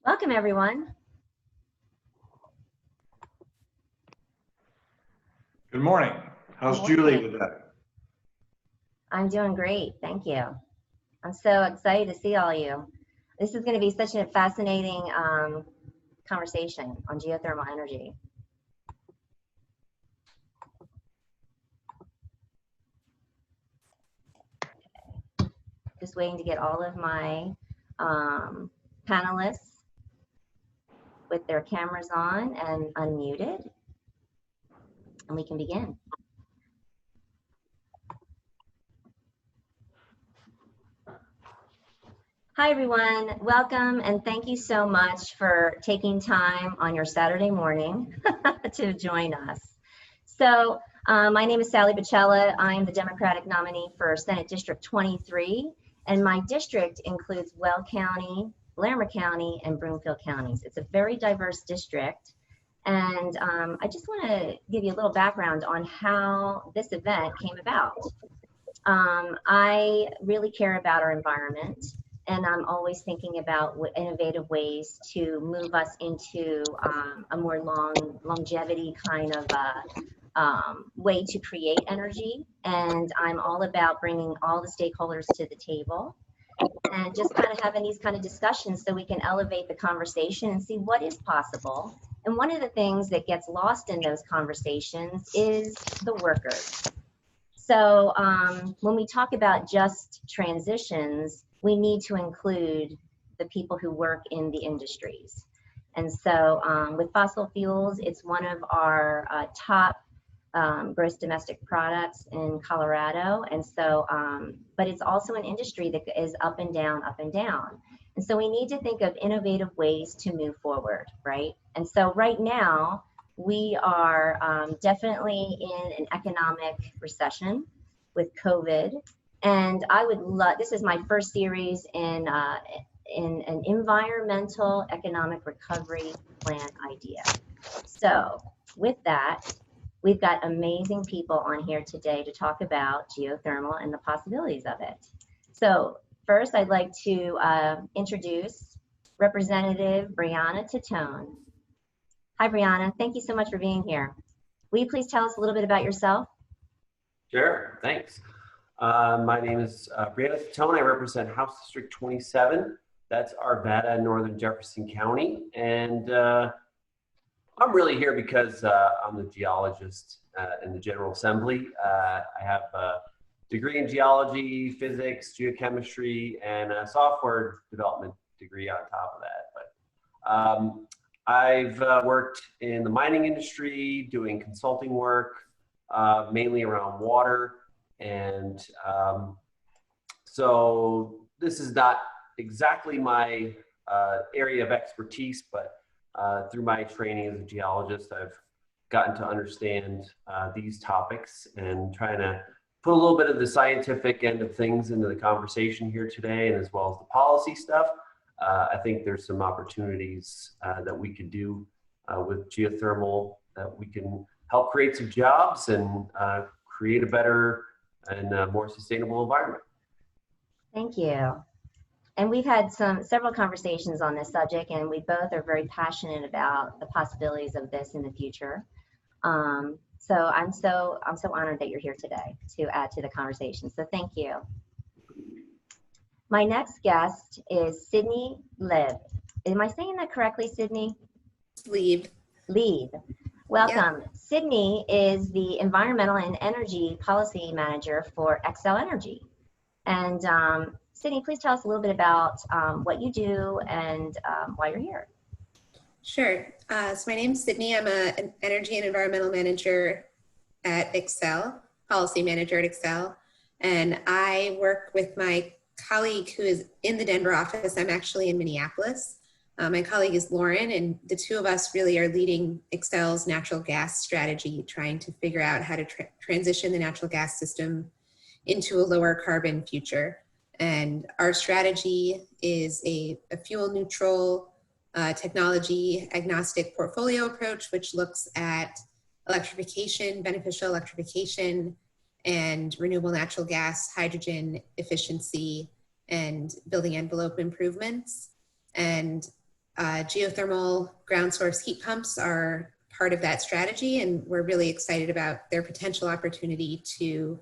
Welcome, everyone. Good morning. How's Julie with that? I'm doing great, thank you. I'm so excited to see all you. This is going to be such a fascinating conversation on geothermal energy. Okay. Just waiting to get all of my panelists with their cameras on and unmuted, and we can begin. Hi, everyone. Welcome, and thank you so much for taking time on your Saturday morning to join us. So my name is Sally Boccella. I'm the Democratic nominee for Senate District 23, and my district includes Weld County, Larimer County, and Broomfield counties. It's a very diverse district, and I just want to give you a little background on how this event came about. I really care about our environment, and I'm always thinking about innovative ways to move us into a more longevity kind of way to create energy. And I'm all about bringing all the stakeholders to the table and just kind of having these kind of discussions so we can elevate the conversation and see what is possible. And one of the things that gets lost in those conversations is the workers. So when we talk about just transitions, we need to include the people who work in the industries. And so with fossil fuels, it's one of our top gross domestic products in Colorado. And so, but it's also an industry that is up and down, up and down. And so we need to think of innovative ways to move forward, right? And so right now, we are definitely in an economic recession with COVID. And I would love, this is my first series in an environmental economic recovery plan idea. So with that, we've got amazing people on here today to talk about geothermal and the possibilities of it. So first, I'd like to introduce Representative Brianna Titone. Hi, Brianna. Thank you so much for being here. Will you please tell us a little bit about yourself? Sure, thanks. My name is Brianna Titone. I represent House District 27. That's Arvada, Northern Jefferson County. And I'm really here because I'm the geologist in the General Assembly. I have a degree in geology, physics, geochemistry, and a software development degree on top of that. But I've worked in the mining industry, doing consulting work, mainly around water. And so this is not exactly my area of expertise, but through my training as a geologist, I've gotten to understand these topics and trying to put a little bit of the scientific end of things into the conversation here today, and as well as the policy stuff. I think there's some opportunities that we could do with geothermal, that we can help create some jobs and create a better and more sustainable environment. Thank you. And we've had several conversations on this subject, and we both are very passionate about the possibilities of this in the future. So I'm so honored that you're here today to add to the conversation. So thank you. My next guest is Sydnie Lieb. Am I saying that correctly, Sydnie? Lieb. Lieb. Welcome. Yep. Sydnie is the Environmental and Energy Policy Manager for Xcel Energy. And Sydnie, please tell us a little bit about what you do and why you're here. Sure. So my name is Sydnie. I'm an Energy and Environmental Manager at Xcel, Policy Manager at Xcel. And I work with my colleague who is in the Denver office. I'm actually in Minneapolis. My colleague is Lauren, and the two of us really are leading Xcel's natural gas strategy, trying to figure out how to transition the natural gas system into a lower carbon future. And our strategy is a fuel neutral, technology agnostic portfolio approach, which looks at electrification, beneficial electrification, and renewable natural gas, hydrogen efficiency, and building envelope improvements. And Geothermal ground source heat pumps are part of that strategy, and we're really excited about their potential opportunity to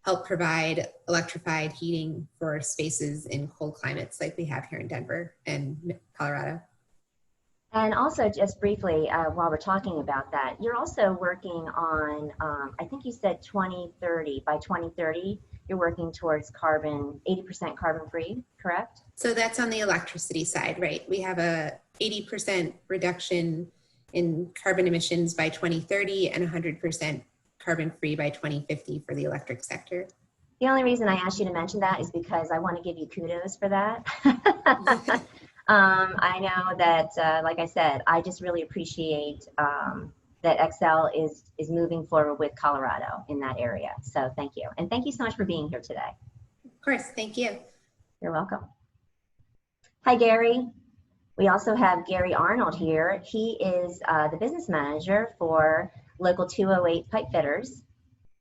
help provide electrified heating for spaces in cold climates like we have here in Denver and Colorado. And also, just briefly, while we're talking about that, you're also working on, I think you said 2030. By 2030, you're working towards 80% carbon free, correct? So that's on the electricity side, right? We have a 80% reduction in carbon emissions by 2030 and 100% carbon free by 2050 for the electric sector. The only reason I asked you to mention that is because I want to give you kudos for that. I know that, like I said, I just really appreciate that Xcel is moving forward with Colorado in that area. So thank you. And thank you so much for being here today. Of course, thank you. You're welcome. Hi, Gary. We also have Gary Arnold here. He is the business manager for Local 208 Pipefitters.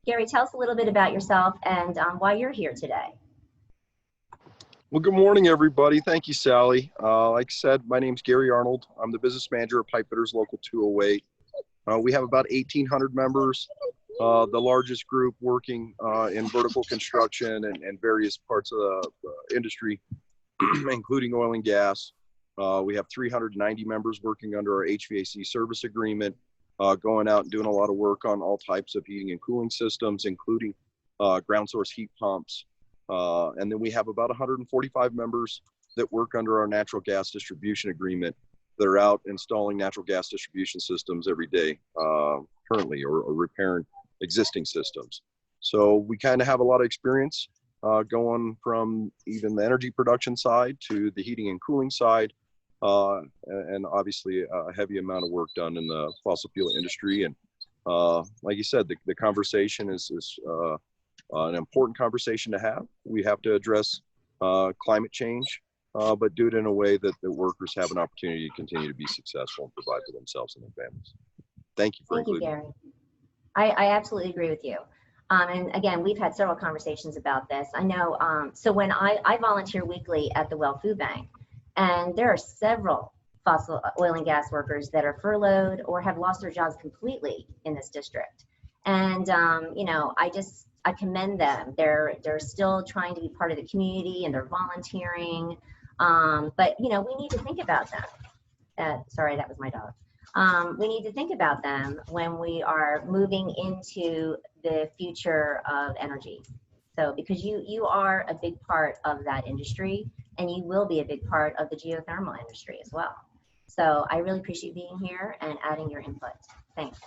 Gary, tell us a little bit about yourself and why you're here today. Well, good morning, everybody. Thank you, Sally. Like I said, my name's Gary Arnold. I'm the business manager of Pipefitters Local 208. We have about 1,800 members, the largest group working in vertical construction and various parts of the industry, including oil and gas. We have 390 members working under our HVAC service agreement, going out and doing a lot of work on all types of heating and cooling systems, including ground source heat pumps. And then we have about 145 members that work under our natural gas distribution agreement that are out installing natural gas distribution systems every day currently, or repairing existing systems. So we kind of have a lot of experience going from even the energy production side to the heating and cooling side, and obviously a heavy amount of work done in the fossil fuel industry. And like you said, the conversation is an important conversation to have. We have to address climate change, but do it in a way that the workers have an opportunity to continue to be successful and provide for themselves and their families. Thank you for including me. Thank you, Gary. I absolutely agree with you. And again, we've had several conversations about this. I know, so when I volunteer weekly at the Well Food Bank, and there are several fossil oil and gas workers that are furloughed or have lost their jobs completely in this district. And, you know, I commend them. They're still trying to be part of the community and they're volunteering. But, you know, we need to think about them. Sorry, that was my dog. We need to think about them when we are moving into the future of energy. So because you are a big part of that industry, and you will be a big part of the geothermal industry as well. So I really appreciate being here and adding your input. Thanks.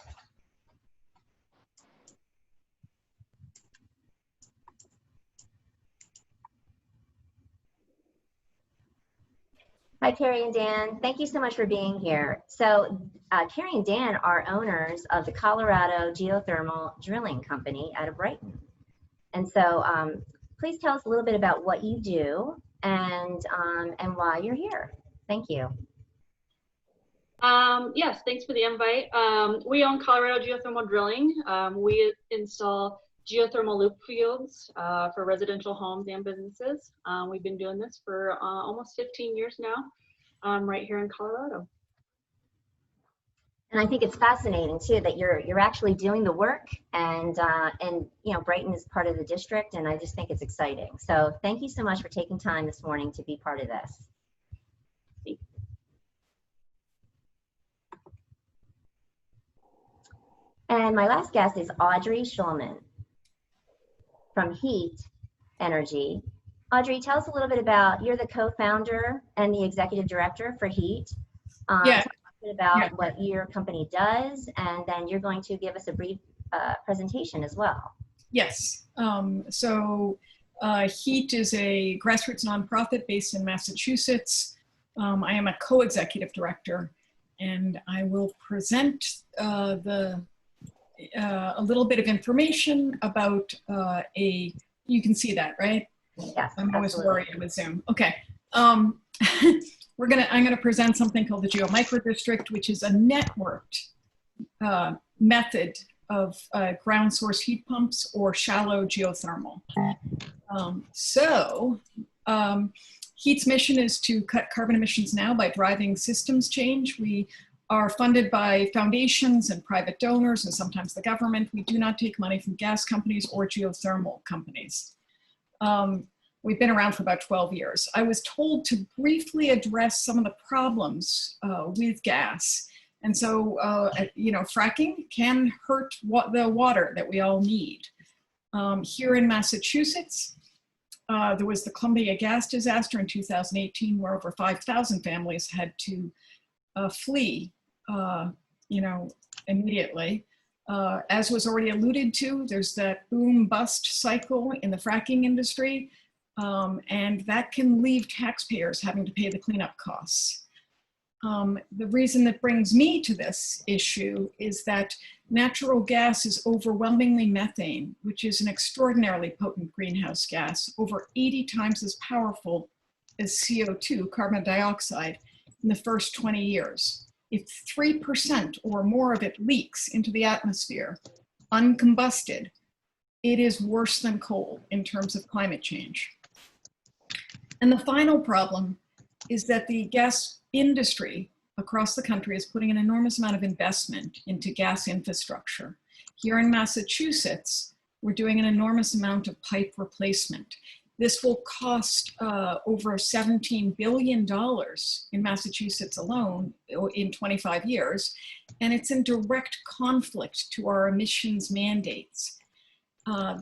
Hi, Kari and Dan. Thank you so much for being here. So Kari and Dan are owners of the Colorado Geothermal Drilling Company out of Brighton. And so please tell us a little bit about what you do and why you're here. Thank you. Yes, thanks for the invite. We own Colorado Geothermal Drilling. We install geothermal loop fields for residential homes and businesses. We've been doing this for almost 15 years now, right here in Colorado. And I think it's fascinating too that you're actually doing the work, and you know, Brighton is part of the district, and I just think it's exciting. So thank you so much for taking time this morning to be part of this. And my last guest is Audrey Schulman from HEET Energy. Audrey, tell us a little bit about, you're the co-founder and the executive director for HEET. Yeah. Tell us a bit about what your company does, and then you're going to give us a brief presentation as well. Yes. So HEET is a grassroots nonprofit based in Massachusetts. I am a co-executive director, and I will present a little bit of information about you can see that, right? Yes, I'm always absolutely. worried with Zoom. Okay. I'm gonna present something called the GeoMicrodistrict, which is a networked method of ground source heat HEET's mission is to cut carbon emissions now by driving systems change. We are funded by foundations and private donors and sometimes the government. We do not take money from gas companies or geothermal companies. We've been around for about 12 years. I was told to briefly address some of the problems with gas. And so, fracking can hurt the water that we all need. Here in Massachusetts, there was the Columbia gas disaster in 2018, where over 5,000 families had to flee, immediately. As was already alluded to, there's that boom-bust cycle in the fracking industry, and that can leave taxpayers having to pay the cleanup costs. The reason that brings me to this issue is that natural gas is overwhelmingly methane, which is an extraordinarily potent greenhouse gas, over 80 times as powerful as CO2, carbon dioxide, in the first 20 years. If 3% or more of it leaks into the atmosphere, uncombusted, it is worse than coal in terms of climate change. And the final problem is that the gas industry across the country is putting an enormous amount of investment into gas infrastructure. Here in Massachusetts, we're doing an enormous amount of pipe replacement. This will cost over $17 billion in Massachusetts alone in 25 years, and it's in direct conflict to our emissions mandates.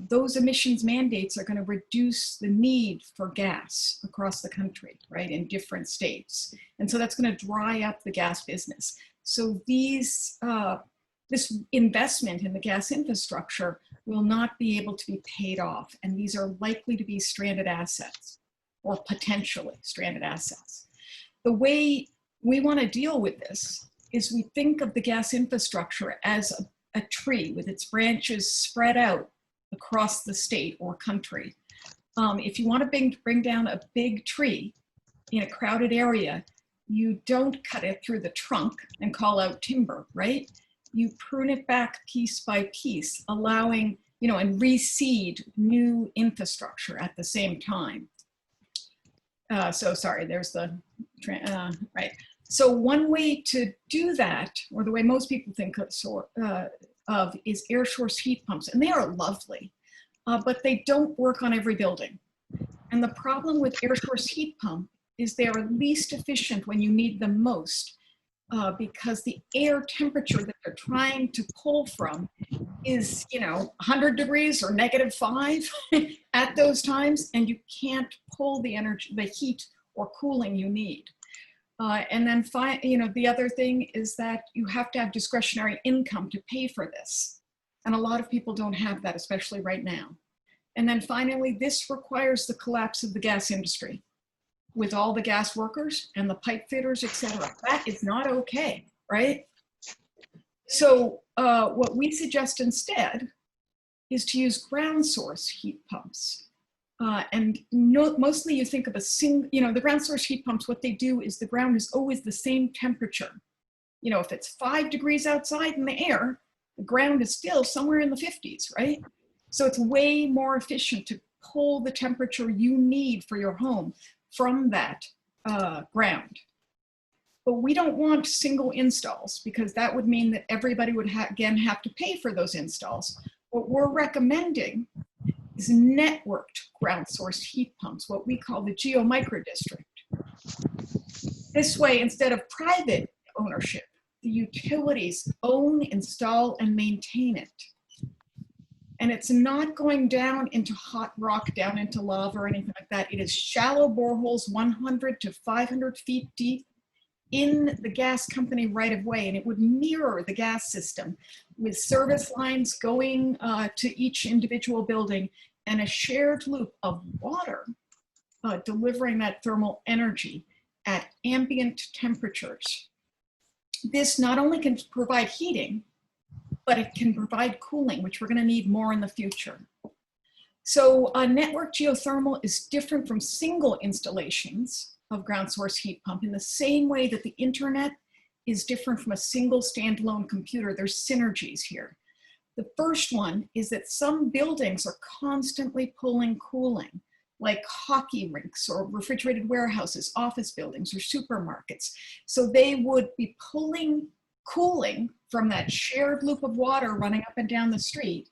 Those emissions mandates are going to reduce the need for gas across the country, right, in different states. And so that's going to dry up the gas business. So this investment in the gas infrastructure will not be able to be paid off. And these are likely to be stranded assets, or potentially stranded assets. The way we want to deal with this is we think of the gas infrastructure as a tree with its branches spread out across the state or country. If you want to bring down a big tree in a crowded area, you don't cut it through the trunk and call out timber, right? You prune it back piece by piece, allowing, and reseed new infrastructure at the same time. There's the, right. So one way to do that, or the way most people think of is air source heat pumps, and they are lovely, but they don't work on every building. And the problem with air source heat pump is they are least efficient when you need them most, because the air temperature that they're trying to pull from is 100 degrees or -5 at those times, and you can't pull the energy, the heat or cooling you need. And then the other thing is that you have to have discretionary income to pay for this. And a lot of people don't have that, especially right now. And then finally, this requires the collapse of the gas industry with all the gas workers and the pipe fitters, et cetera. That is not okay, right? So what we suggest instead is to use ground source heat pumps. Mostly you think of the ground source heat pumps, what they do is the ground is always the same temperature. If it's 5 degrees outside in the air, the ground is still somewhere in the 50s, right? So it's way more efficient to pull the temperature you need for your home from that ground. But we don't want single installs, because that would mean that everybody would again have to pay for those installs. What we're recommending is networked ground source heat pumps, what we call the geo-micro district. This way, instead of private ownership, the utilities own, install, and maintain it. And it's not going down into hot rock, down into lava or anything like that. It is shallow boreholes 100 to 500 feet deep in the gas company right of way. And it would mirror the gas system with service lines going to each individual building and a shared loop of water delivering that thermal energy at ambient temperatures. This not only can provide heating, but it can provide cooling, which we're going to need more in the future. So network geothermal is different from single installations of ground source heat pump in the same way that the internet is different from a single standalone computer. There's synergies here. The first one is that some buildings are constantly pulling cooling, like hockey rinks or refrigerated warehouses, office buildings, or supermarkets. So they would be pulling cooling from that shared loop of water running up and down the street,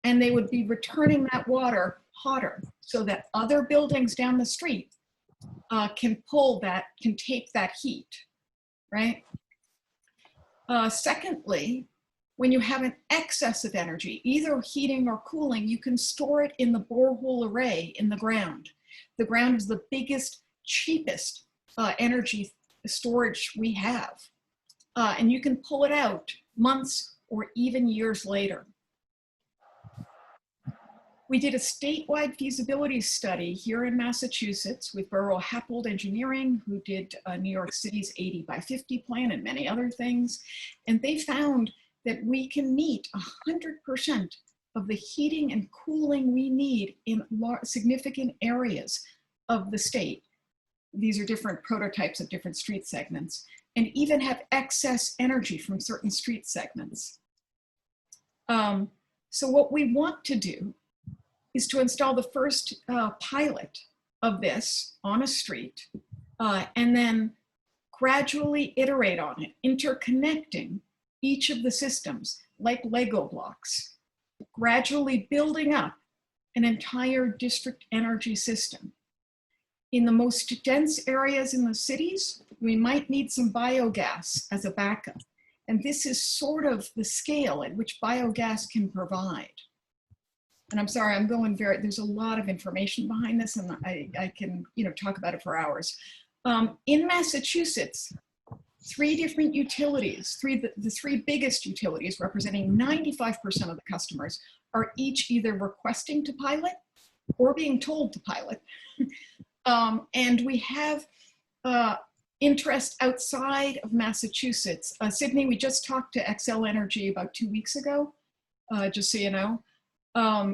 and they would be returning that water hotter so that other buildings down the street can take that heat, right? Secondly, when you have an excess of energy, either heating or cooling, you can store it in the borehole array in the ground. The ground is the biggest, cheapest energy storage we have. And you can pull it out months or even years later. We did a statewide feasibility study here in Massachusetts with Borough Happold Engineering, who did New York City's 80 by 50 plan and many other things. And they found that we can meet 100% of the heating and cooling we need in significant areas of the state. These are different prototypes of different street segments, and even have excess energy from certain street segments. So what we want to do is to install the first pilot of this on a street, and then gradually iterate on it, interconnecting each of the systems like Lego blocks, gradually building up an entire district energy system. In the most dense areas in the cities, we might need some biogas as a backup. And this is sort of the scale at which biogas can provide. And I'm sorry, I'm going there's a lot of information behind this, and I can talk about it for hours. In Massachusetts, 3 different utilities, the three biggest utilities representing 95% of the customers are each either requesting to pilot or being told to pilot. And we have interest outside of Massachusetts. Sydney, we just talked to Xcel Energy about 2 weeks ago, just so you know,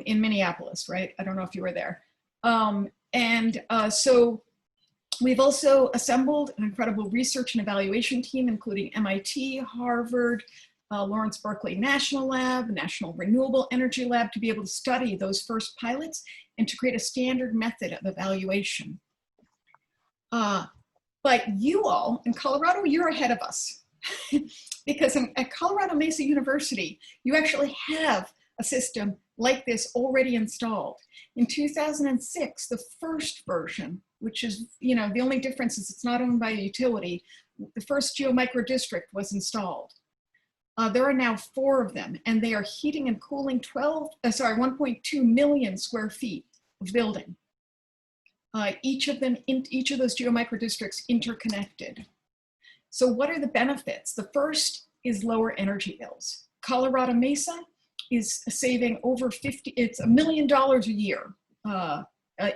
in Minneapolis, right? I don't know if you were there. So we've also assembled an incredible research and evaluation team, including MIT, Harvard, Lawrence Berkeley National Lab, National Renewable Energy Lab, to be able to study those first pilots and to create a standard method of evaluation. But you all in Colorado, you're ahead of us. Because at Colorado Mesa University, you actually have a system like this already installed. In 2006, the first version, which is, the only difference is it's not owned by a utility, the first geomicro district was installed. There are now 4 of them, and they are heating and cooling 1.2 million square feet of building. Each of those geomicro districts interconnected. So what are the benefits? The first is lower energy bills. Colorado Mesa is saving over it's $1 million a year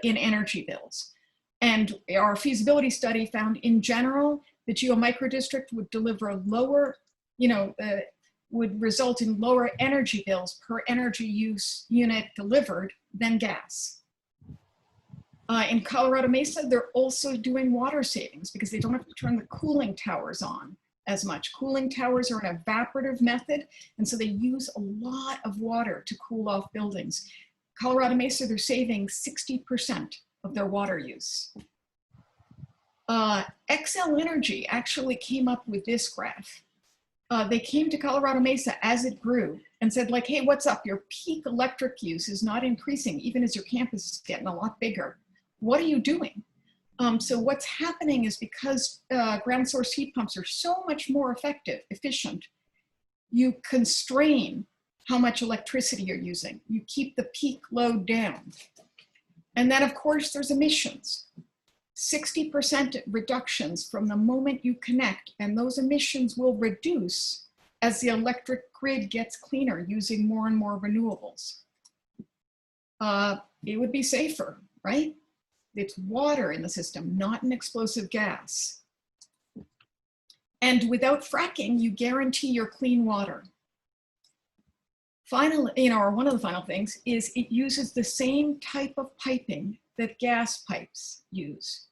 in energy bills. And our feasibility study found in general, the geomicro district would deliver a lower, would result in lower energy bills per energy use unit delivered than gas. In Colorado Mesa, they're also doing water savings because they don't have to turn the cooling towers on as much. Cooling towers are an evaporative method, and so they use a lot of water to cool off buildings. Colorado Mesa, they're saving 60% of their water use. Xcel Energy actually came up with this graph. They came to Colorado Mesa as it grew and said, like, hey, what's up? Your peak electric use is not increasing even as your campus is getting a lot bigger. What are you doing? So what's happening is because ground source heat pumps are so much more efficient, you constrain how much electricity you're using. You keep the peak load down. And then of course there's emissions. 60% reductions from the moment you connect, and those emissions will reduce as the electric grid gets cleaner using more and more renewables. It would be safer, right? It's water in the system, not an explosive gas. And without fracking, you guarantee your clean water. Finally, or one of the final things is it uses the same type of piping that gas pipes use.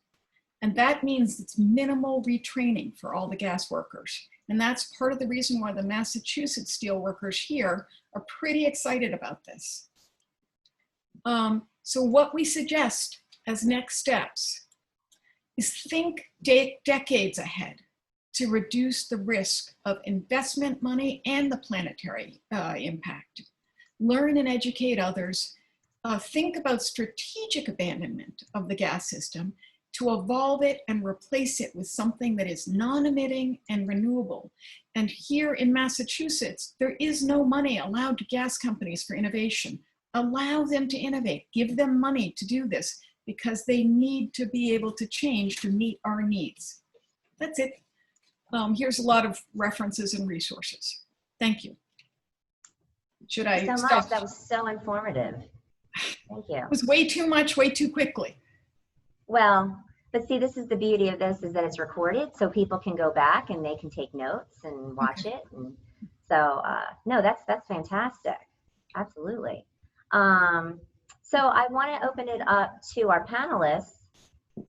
And that means it's minimal retraining for all the gas workers. And that's part of the reason why the Massachusetts steel workers here are pretty excited about this. So what we suggest as next steps is think decades ahead to reduce the risk of investment money and the planetary impact. Learn and educate others. Think about strategic abandonment of the gas system to evolve it and replace it with something that is non-emitting and renewable. And here in Massachusetts, there is no money allowed to gas companies for innovation. Allow them to innovate, give them money to do this because they need to be able to change to meet our needs. That's it. Here's a lot of references and resources. Thank you. Should I so stop? much. That was so informative. Thank you. It was way too much, way too quickly. Well, but see, this is the beauty of this is that it's recorded, so people can go back and they can take notes and watch it. And so, no, that's fantastic. Absolutely. So I want to open it up to our panelists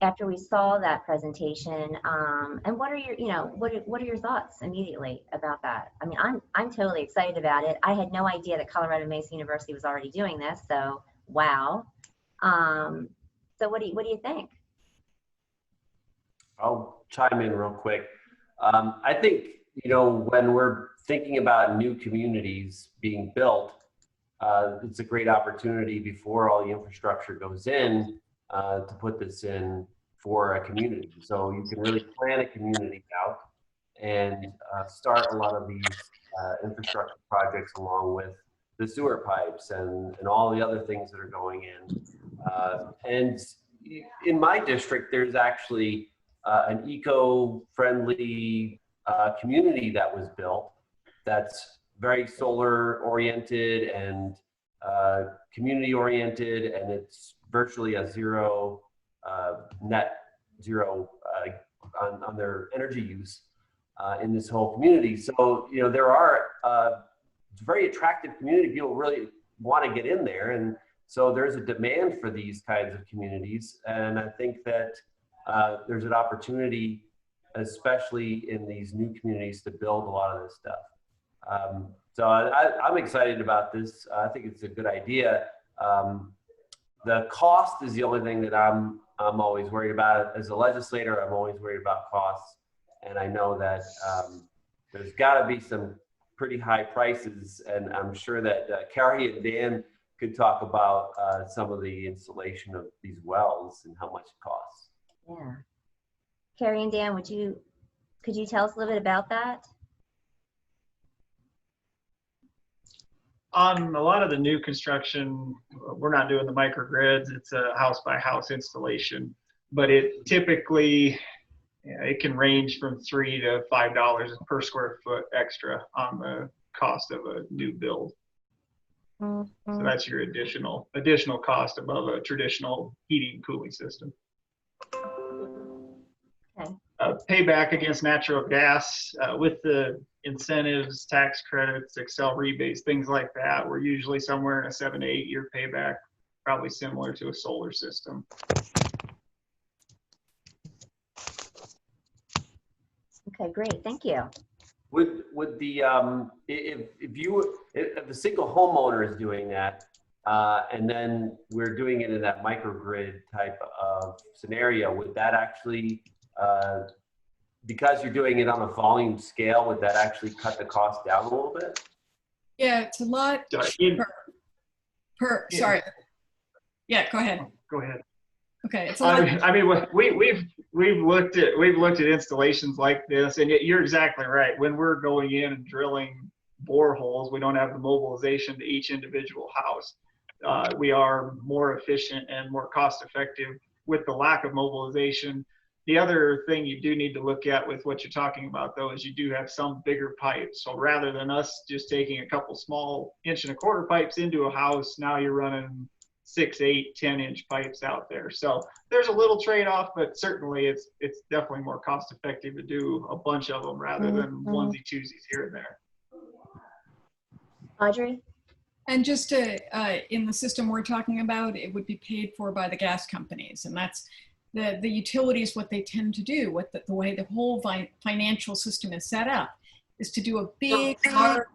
after we saw that presentation. And what are your, what are your thoughts immediately about that? I mean, I'm totally excited about it. I had no idea that Colorado Mesa University was already doing this. So, wow. So what do you think? I'll chime in real quick. I think, when we're thinking about new communities being built, it's a great opportunity before all the infrastructure goes in to put this in for a community. So you can really plan a community out and start a lot of these infrastructure projects along with the sewer pipes and all the other things that are going in. And in my district, there's actually an eco-friendly community that was built that's very solar oriented and community oriented, and it's virtually a net zero on their energy use in this whole community. So, there are it's a very attractive community. People really want to get in there. And so there's a demand for these kinds of communities. And I think that there's an opportunity, especially in these new communities, to build a lot of this stuff. So I'm excited about this. I think it's a good idea. The cost is the only thing that I'm always worried about. As a legislator, I'm always worried about costs. And I know that there's got to be some pretty high prices. And I'm sure that Kari and Dan could talk about some of the installation of these wells and how much it costs. Yeah. Kari and Dan, could you tell us a little bit about that? On a lot of the new construction, we're not doing the microgrids. It's a house by house installation, but it typically, it can range from $3 to $5 per square foot extra on the cost of a new build. Mm-hmm. So that's your additional cost above a traditional heating and cooling system. Okay. Payback against natural gas with the incentives, tax credits, Xcel rebates, things like that. We're usually somewhere in a 7 to 8 year payback, probably similar to a solar system. Okay, great, thank you. Would the if the single homeowner is doing that, and then we're doing it in that microgrid type of scenario, would that actually, because you're doing it on a volume scale, would that actually cut the cost down a little bit? Yeah, it's a lot per sorry. Yeah, go ahead. Go ahead. Okay, it's a lot. I mean, we've looked at installations like this, and you're exactly right. When we're going in and drilling boreholes, we don't have the mobilization to each individual house. We are more efficient and more cost effective with the lack of mobilization. The other thing you do need to look at with what you're talking about, though, is you do have some bigger pipes. So rather than us just taking a couple small 1 1/4 inch pipes into a house, now you're running 6, 8, 10 inch pipes out there. So there's a little trade-off, but certainly it's definitely more cost effective to do a bunch of them rather than onesie twosies here and there. Audrey? And just to, in the system we're talking about, it would be paid for by the gas companies. And that's the utilities, what they tend to do, what the way the whole financial system is set up, is to do a big, large,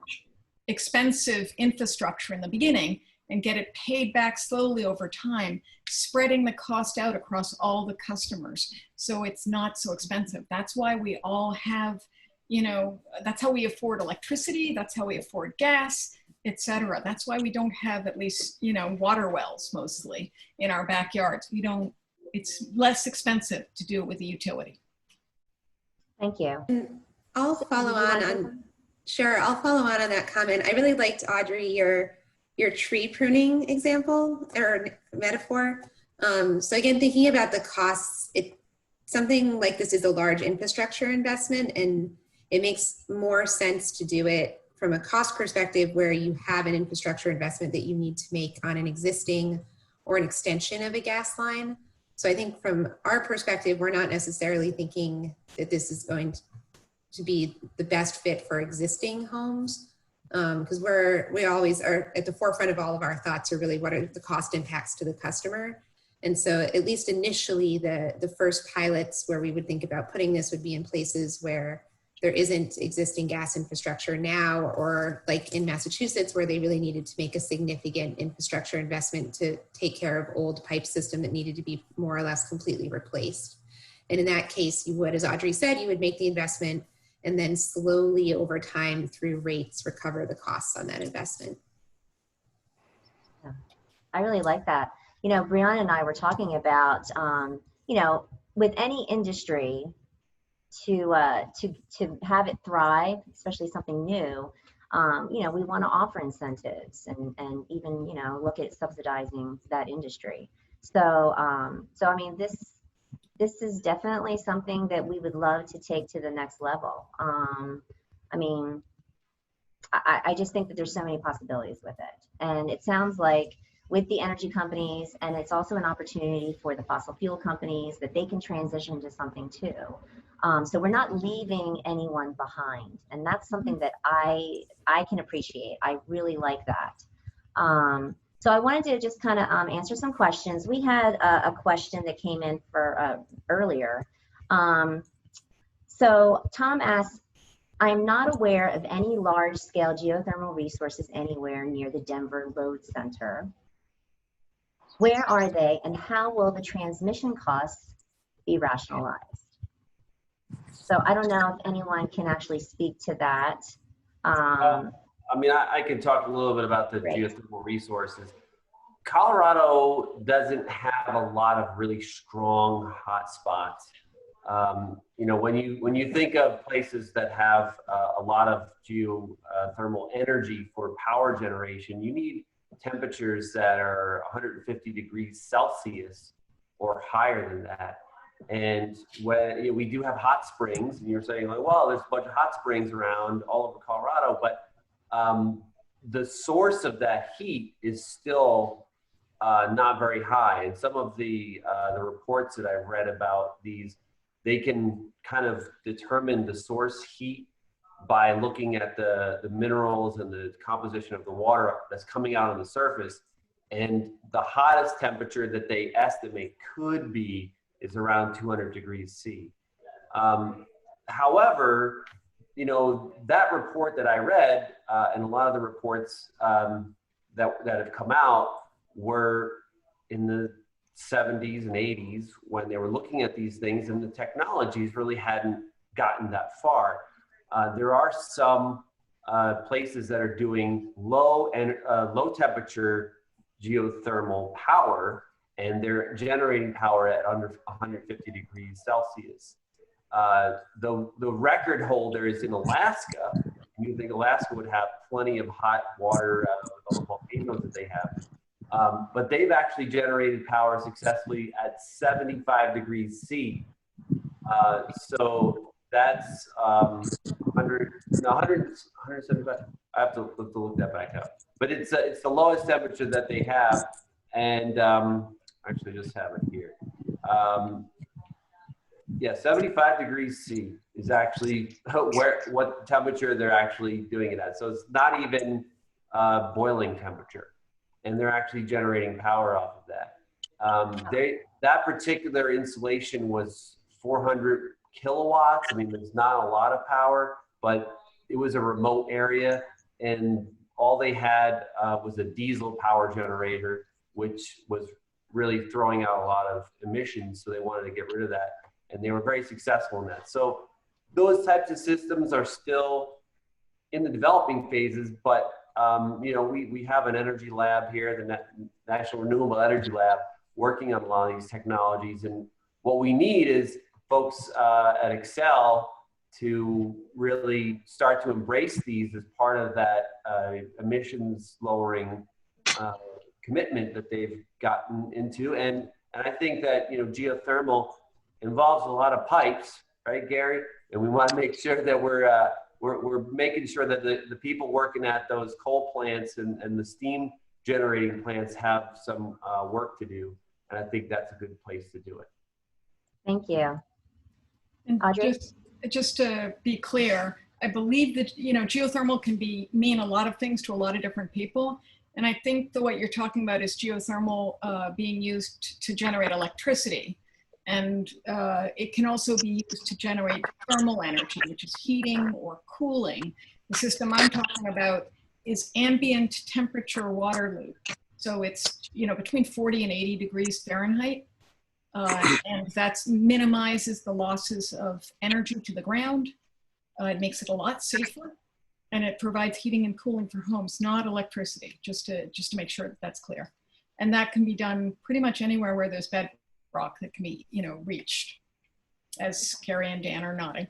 expensive infrastructure in the beginning, and get it paid back slowly over time, spreading the cost out across all the customers. So it's not so expensive. That's why we all have, you know, that's how we afford electricity. That's how we afford gas, etc. That's why we don't have at least, you know, water wells mostly in our backyards. We don't, it's less expensive to do it with a utility. Thank you. I'll follow on. Sure, I'll follow on that comment. I really liked, Audrey, your tree pruning example or metaphor. So again, thinking about the costs, something like this is a large infrastructure investment, and it makes more sense to do it from a cost perspective where you have an infrastructure investment that you need to make on an existing or an extension of a gas line. So I think from our perspective, we're not necessarily thinking that this is going to be the best fit for existing homes, because we always are at the forefront of all of our thoughts are really what are the cost impacts to the customer. And so at least initially the first pilots where we would think about putting this would be in places where there isn't existing gas infrastructure now, or like in Massachusetts where they really needed to make a significant infrastructure investment to take care of old pipe system that needed to be more or less completely replaced. And in that case, you would, as Audrey said, you would make the investment and then slowly over time through rates recover the costs on that investment. Yeah, I really like that. You know, Brianna and I were talking about, you know, with any industry, to have it thrive, especially something new, you know, we want to offer incentives and even, you know, look at subsidizing that industry. So, I mean, this is definitely something that we would love to take to the next level. I mean, I just think that there's so many possibilities with it. And it sounds like with the energy companies, and it's also an opportunity for the fossil fuel companies that they can transition to something too. So we're not leaving anyone behind. And that's something that I can appreciate. I really like that. So I wanted to just kind of answer some questions. We had a question that came in for earlier. So Tom asked, I'm not aware of any large-scale geothermal resources anywhere near the Denver load center. Where are they, and how will the transmission costs be rationalized? So I don't know if anyone can actually speak to that. I mean, I can talk a little bit about the Great. geothermal resources. Colorado doesn't have a lot of really strong hotspots. You know, when you think of places that have a lot of geothermal energy for power generation, you need temperatures that are 150 degrees Celsius or higher than that. And when you know, we do have hot springs, and you're saying like, well, there's a bunch of hot springs around all over Colorado, but the source of that heat is still not very high. And some of the reports that I've read about these, they can kind of determine the source heat by looking at the minerals and the composition of the water that's coming out on the surface. And the hottest temperature that they estimate could be is around 200 degrees C. However, you know, that report that I read and a lot of the reports that have come out were in the 70s and 80s when they were looking at these things, and the technologies really hadn't gotten that far. There are some places that are doing low temperature geothermal power, and they're generating power at under 150 degrees Celsius. The record holder is in Alaska. And you think Alaska would have plenty of hot water out of all the volcanoes that they have. But they've actually generated power successfully at 75 degrees C. So that's 175. I have to look that back up. But it's the lowest temperature that they have. And actually just have it here. Yeah, 75 degrees C is actually what temperature they're actually doing it at. So it's not even boiling temperature, and they're actually generating power off of that. That particular installation was 400 kilowatts. I mean, there's not a lot of power, but it was a remote area, and all they had was a diesel power generator, which was really throwing out a lot of emissions. So they wanted to get rid of that, and they were very successful in that. So those types of systems are still in the developing phases, but you know, we have an energy lab here, the National Renewable Energy Lab, working on a lot of these technologies. And what we need is folks at Xcel to really start to embrace these as part of that emissions lowering commitment that they've gotten into. And I think that, you know, geothermal involves a lot of pipes, right, Gary? And we want to make sure that we're making sure that the people working at those coal plants and the steam generating plants have some work to do. And I think that's a good place to do it. Thank you. And Audrey? just to be clear, I believe that, you know, geothermal can mean a lot of things to a lot of different people. And I think that what you're talking about is geothermal being used to generate electricity. And it can also be used to generate thermal energy, which is heating or cooling. The system I'm talking about is ambient temperature water loop. So it's, you know, between 40 and 80 degrees Fahrenheit. And that minimizes the losses of energy to the ground. It makes it a lot safer, and it provides heating and cooling for homes, not electricity, just to make sure that that's clear. And that can be done pretty much anywhere where there's bedrock that can be, you know, reached, as Kari and Dan are nodding.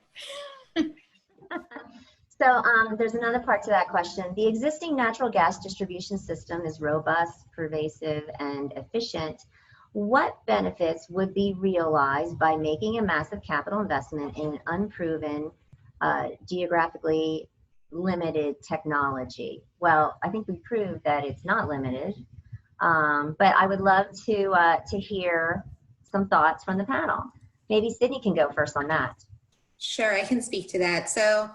So there's another part to that question. The existing natural gas distribution system is robust, pervasive, and efficient. What benefits would be realized by making a massive capital investment in unproven, geographically limited technology? Well, I think we proved that it's not limited, but I would love to hear some thoughts from the panel. Maybe Sydnie can go first on that. Sure, I can speak to that. So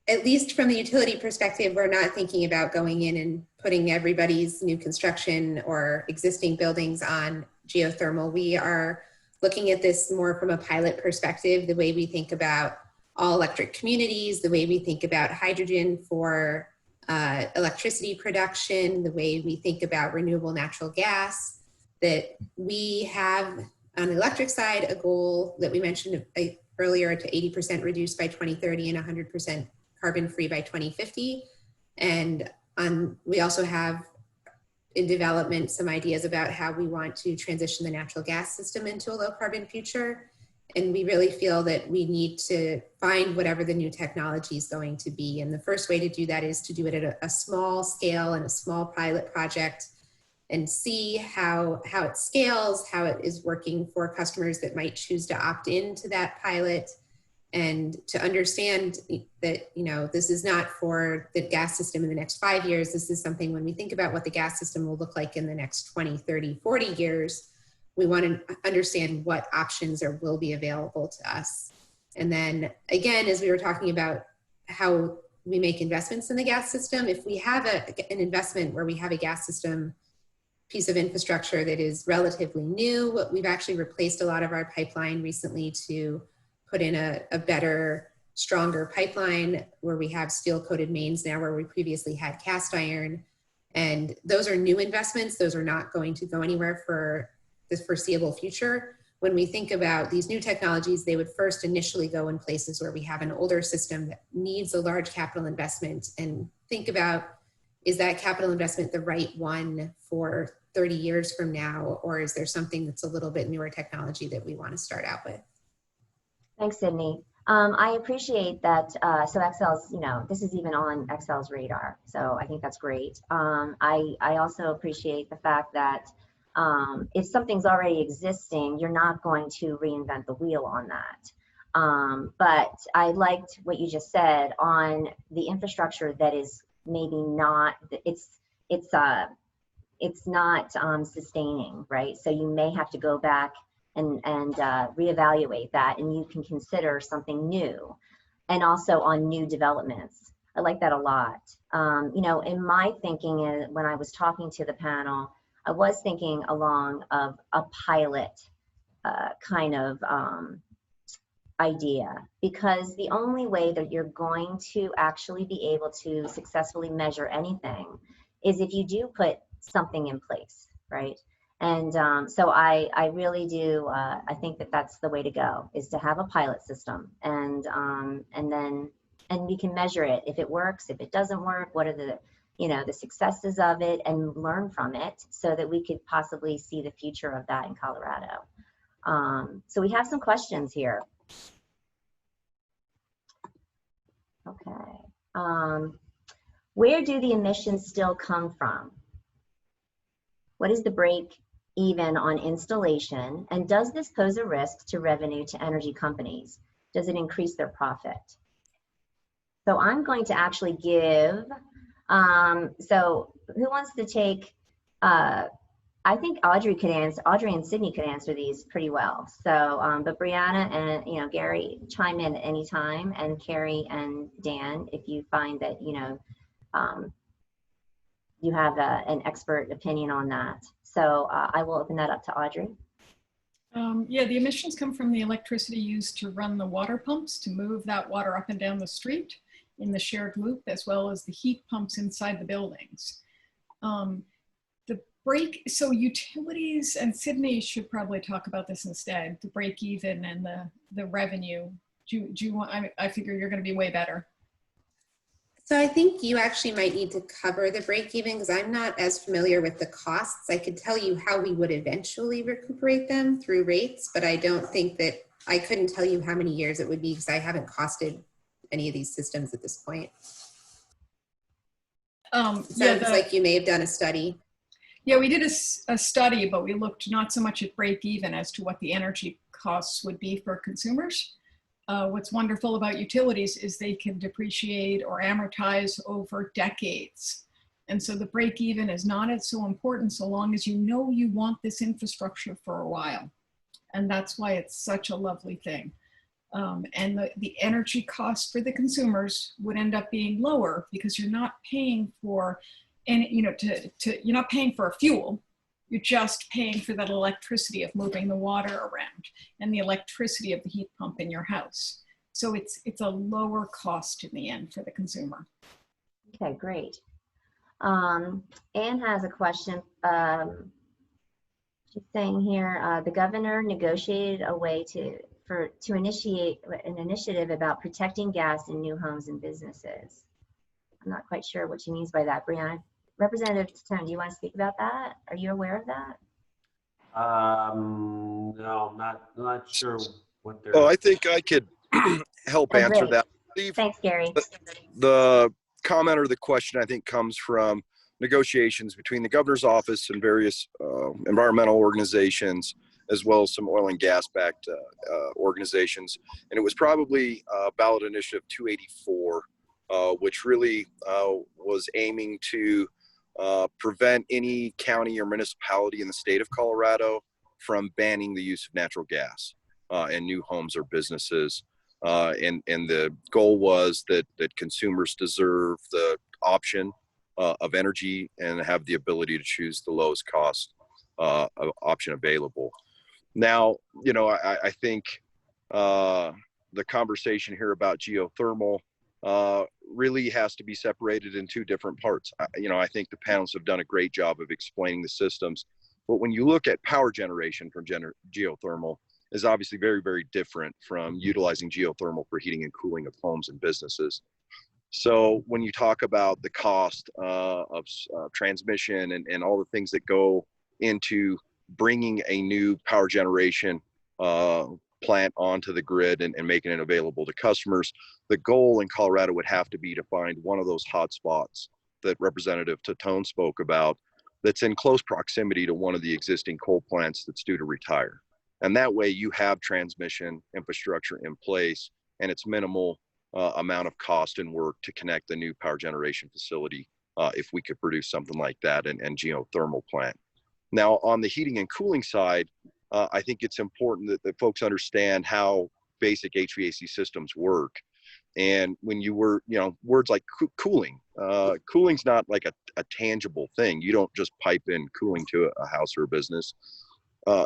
at least from the utility perspective, we're not thinking about going in and putting everybody's new construction or existing buildings on geothermal. We are looking at this more from a pilot perspective, the way we think about all electric communities, the way we think about hydrogen for electricity production, the way we think about renewable natural gas, that we have on the electric side a goal that we mentioned earlier to 80% reduced by 2030 and 100% carbon free by 2050. And we also have in development some ideas about how we want to transition the natural gas system into a low carbon future. And we really feel that we need to find whatever the new technology is going to be. And the first way to do that is to do it at a small scale and a small pilot project and see how it scales, how it is working for customers that might choose to opt into that pilot, and to understand that, you know, this is not for the gas system in the next 5 years. This is something when we think about what the gas system will look like in the next 20, 30, 40 years, we want to understand what options will be available to us. And then again, as we were talking about how we make investments in the gas system, if we have an investment where we have a gas system piece of infrastructure that is relatively new, we've actually replaced a lot of our pipeline recently to put in a better, stronger pipeline where we have steel coated mains now where we previously had cast iron. And those are new investments. Those are not going to go anywhere for the foreseeable future. When we think about these new technologies, they would first initially go in places where we have an older system that needs a large capital investment, and think about, is that capital investment the right one for 30 years from now? Or is there something that's a little bit newer technology that we want to start out with? Thanks, Sydnie. I appreciate that. So Xcel's, you know, this is even on Xcel's radar. So I think that's great. I also appreciate the fact that if something's already existing, you're not going to reinvent the wheel on that. But I liked what you just said on the infrastructure that is maybe not, it's not sustaining, right? So you may have to go back and reevaluate that, and you can consider something new, and also on new developments. I like that a lot. You know, in my thinking, when I was talking to the panel, I was thinking along of a pilot kind of idea, because the only way that you're going to actually be able to successfully measure anything is if you do put something in place, right? And so I really do, I think that that's the way to go, is to have a pilot system, and we can measure it. If it works, if it doesn't work, what are the, you know, the successes of it, and learn from it so that we could possibly see the future of that in Colorado. So we have some questions here. Okay. Where do the emissions still come from? What is the break even on installation? And does this pose a risk to revenue to energy companies? Does it increase their profit? So I'm going to actually give, so who wants to take, I think Audrey could answer, Audrey and Sydnie could answer these pretty well. So, but Brianna and, you know, Gary, chime in at any time, and Kari and Dan, if you find that, you know, you have an expert opinion on that. So I will open that up to Audrey. Yeah, the emissions come from the electricity used to run the water pumps to move that water up and down the street in the shared loop, as well as the heat pumps inside the buildings. So utilities, and Sydnie should probably talk about this instead, the break even and the revenue. Do you want, I figure you're going to be way better. So I think you actually might need to cover the break even, because I'm not as familiar with the costs. I could tell you how we would eventually recuperate them through rates, but I don't think that, I couldn't tell you how many years it would be, because I haven't costed any of these systems at this point. Sounds like you may have done a study. Yeah, we did a study, but we looked not so much at break even as to what the energy costs would be for consumers. What's wonderful about utilities is they can depreciate or amortize over decades. And so the break even is not as so important so long as you know you want this infrastructure for a while. And that's why it's such a lovely thing. And the energy cost for the consumers would end up being lower, because you're not paying for, and you know, you're not paying for a fuel. You're just paying for that electricity of moving the water around and the electricity of the heat pump in your house. So it's a lower cost in the end for the consumer. Okay, great. Anne has a question. She's saying here, the governor negotiated a way to initiate an initiative about protecting gas in new homes and businesses. I'm not quite sure what she means by that. Brianna, Representative Titone, do you want to speak about that? Are you aware of that? No, not sure what they're. Oh, I think I could help answer that. Thanks, Gary. The comment or the question, I think, comes from negotiations between the governor's office and various environmental organizations, as well as some oil and gas backed organizations. And it was probably ballot initiative 284, which really was aiming to prevent any county or municipality in the state of Colorado from banning the use of natural gas in new homes or businesses. And the goal was that consumers deserve the option of energy and have the ability to choose the lowest cost option available. Now, you know, I think the conversation here about geothermal really has to be separated in two different parts. You know, I think the panelists have done a great job of explaining the systems, but when you look at power generation from geothermal, is obviously very, very different from utilizing geothermal for heating and cooling of homes and businesses. So when you talk about the cost of transmission and all the things that go into bringing a new power generation plant onto the grid and making it available to customers, the goal in Colorado would have to be to find one of those hotspots that Representative Titone spoke about that's in close proximity to one of the existing coal plants that's due to retire. And that way you have transmission infrastructure in place, and it's minimal amount of cost and work to connect the new power generation facility if we could produce something like that and geothermal plant. Now, on the heating and cooling side, I think it's important that folks understand how basic HVAC systems work. And when you were, you know, words like cooling, cooling's not like a tangible thing. You don't just pipe in cooling to a house or a business.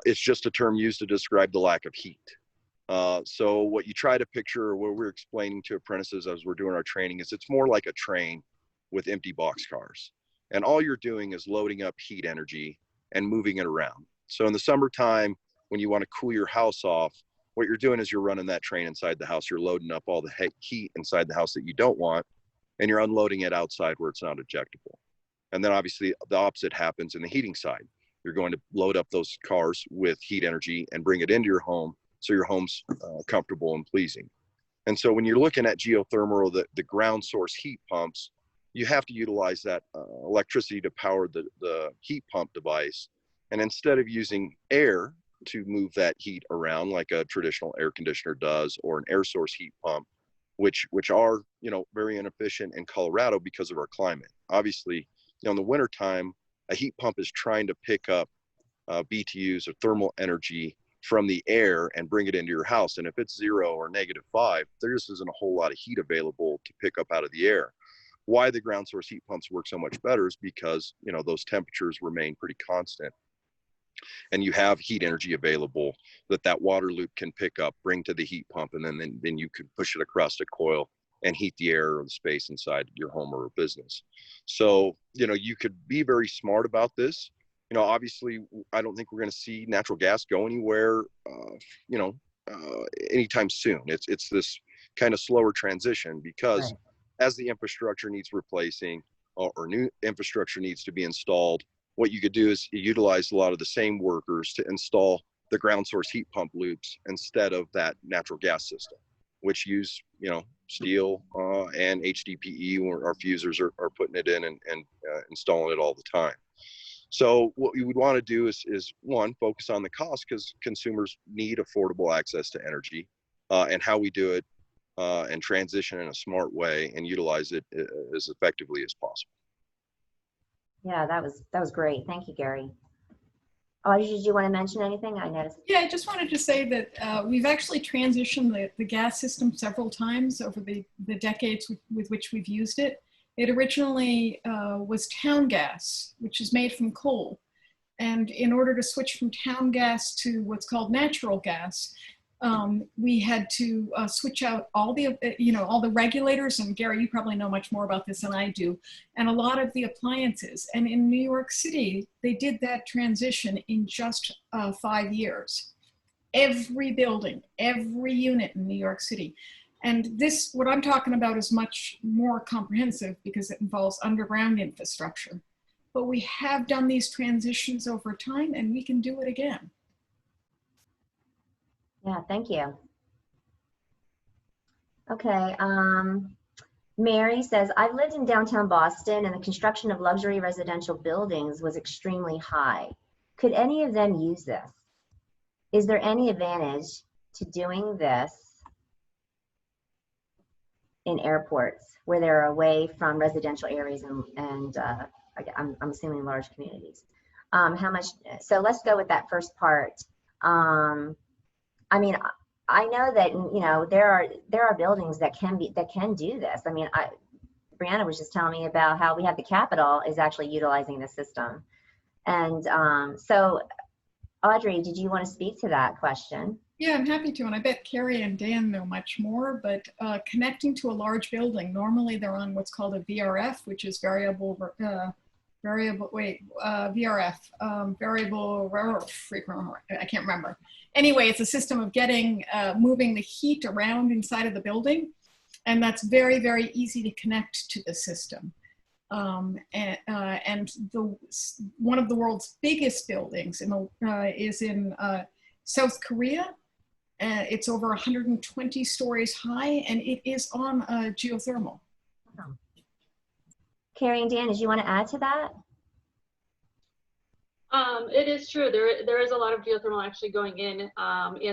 It's just a term used to describe the lack of heat. So what you try to picture, or what we're explaining to apprentices as we're doing our training, is it's more like a train with empty boxcars. And all you're doing is loading up heat energy and moving it around. So in the summertime, when you want to cool your house off, what you're doing is you're running that train inside the house. You're loading up all the heat inside the house that you don't want, and you're unloading it outside where it's not ejectable. And then obviously the opposite happens in the heating side. You're going to load up those cars with heat energy and bring it into your home so your home's comfortable and pleasing. And so when you're looking at geothermal, or the ground source heat pumps, you have to utilize that electricity to power the heat pump device. And instead of using air to move that heat around like a traditional air conditioner does, or an air source heat pump, which are, you know, very inefficient in Colorado because of our climate. Obviously, you know, in the wintertime, a heat pump is trying to pick up BTUs or thermal energy from the air and bring it into your house. And if it's 0 or -5, there just isn't a whole lot of heat available to pick up out of the air. Why the ground source heat pumps work so much better is because, you know, those temperatures remain pretty constant, and you have heat energy available that water loop can pick up, bring to the heat pump, and then you can push it across the coil and heat the air or the space inside your home or a business. So, you know, you could be very smart about this. You know, obviously, I don't think we're going to see natural gas go anywhere, you know, anytime soon. It's this kind of slower transition because as the infrastructure needs replacing, or new infrastructure needs to be installed, what you could do is utilize a lot of the same workers to install the ground source heat pump loops instead of that natural gas system, which use, you know, steel and HDPE, where our fusers are putting it in and installing it all the time. So what we would want to do is one, focus on the cost, because consumers need affordable access to energy, and how we do it and transition in a smart way and utilize it as effectively as possible. Yeah, that was great. Thank you, Gary. Audrey, did you want to mention anything? I noticed. Yeah, I just wanted to say that we've actually transitioned the gas system several times over the decades with which we've used it. It originally was town gas, which is made from coal. And in order to switch from town gas to what's called natural gas, we had to switch out all the, all the regulators, and Gary, you probably know much more about this than I do, and a lot of the appliances. And in New York City, they did that transition in just 5 years. Every building, every unit in New York City. And this, what I'm talking about, is much more comprehensive because it involves underground infrastructure. But we have done these transitions over time, and we can do it again. Yeah, thank you. Okay, Mary says, I've lived in downtown Boston and the construction of luxury residential buildings was extremely high. Could any of them use this? Is there any advantage to doing this in airports where they're away from residential areas and I'm assuming large communities? How much, so let's go with that first part. I mean, I know that, you know, there are buildings that can do this. I mean, Brianna was just telling me about how we have the Capitol is actually utilizing the system. And so Audrey, did you want to speak to that question? Yeah, I'm happy to. And I bet Kari and Dan know much more, but connecting to a large building, normally they're on what's called a VRF, which is variable frequent, I can't remember. Anyway, it's a system of getting, moving the heat around inside of the building. And that's very, very easy to connect to the system. And one of the world's biggest buildings is in South Korea. It's over 120 stories high, and it is on geothermal. Wow. Kari and Dan, did you want to add to that? It is true. There is a lot of geothermal actually going in